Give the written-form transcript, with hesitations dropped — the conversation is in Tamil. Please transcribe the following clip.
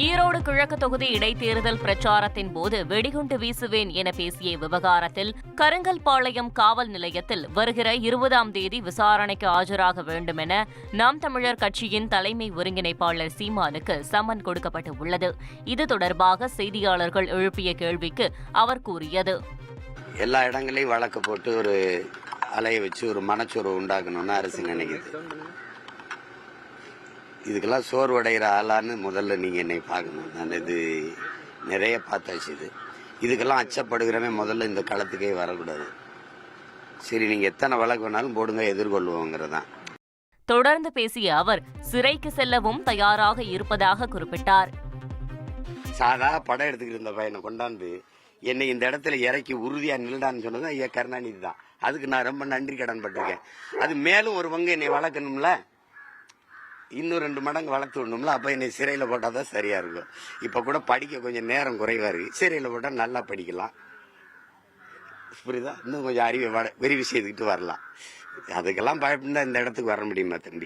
ஈரோடு கிழக்கு தொகுதி இடைத்தேர்தல் பிரச்சாரத்தின் போது வெடிகுண்டு வீசுவேன் என பேசிய விவகாரத்தில் கருங்கல்பாளையம் காவல் நிலையத்தில் வருகிற 20ஆம் தேதி விசாரணைக்கு ஆஜராக வேண்டும் என நாம் தமிழர் கட்சியின் தலைமை ஒருங்கிணைப்பாளர் சீமானுக்கு சம்மன் கொடுக்கப்பட்டு உள்ளது. இது தொடர்பாக செய்தியாளர்கள் எழுப்பிய கேள்விக்கு அவர் கூறியது, எல்லா இடங்களையும் வழக்கு போட்டு ஒரு அலைய வச்சு ஒரு மனச்சோர்வு உண்டாக்கணும்னு அரசு நினைக்குது. இதுக்கெல்லாம் சோர்வடைகிற ஆளான்னு முதல்ல நீங்கள் என்னை பார்க்கணும். நான் இது நிறைய பார்த்தாச்சு. இதுக்கெல்லாம் அச்சப்படுகிறவன் முதல்ல இந்த களத்துக்கே வரக்கூடாது. சரி, நீங்கள் எத்தனை வழக்கு வேணாலும் போடுங்க, எதிர்கொள்வோங்கிறதான். தொடர்ந்து பேசிய அவர் சிறைக்கு செல்லவும் தயாராக இருப்பதாக குறிப்பிட்டார். சாதா படம் எடுத்துக்கிட்டு இருந்த பையனை கொண்டாந்து என்னை இந்த இடத்துல இறக்கி உறுதியா நில்டான்னு சொன்னது ஐயா கருணாநிதி தான். அதுக்கு நான் ரொம்ப நன்றி கடன் பட்டிருக்கேன். அது மேலும் ஒரு பங்கு என்னை வளர்க்கணும்ல, இன்னும் 2 மடங்கு வளர்த்து விடணும்ல. அப்போ என்னை சிறையில் போட்டால் தான் சரியா இருக்கும். இப்போ கூட படிக்க கொஞ்சம் நேரம் குறைவா இருக்கு. சிறையில் போட்டால் நல்லா படிக்கலாம், புரியுதா? இன்னும் கொஞ்சம் அறிவை விரிவு செய்துக்கிட்டு வரலாம். அதுக்கெல்லாம் பயப்பட்டு இந்த இடத்துக்கு வர முடியுமா தம்பி?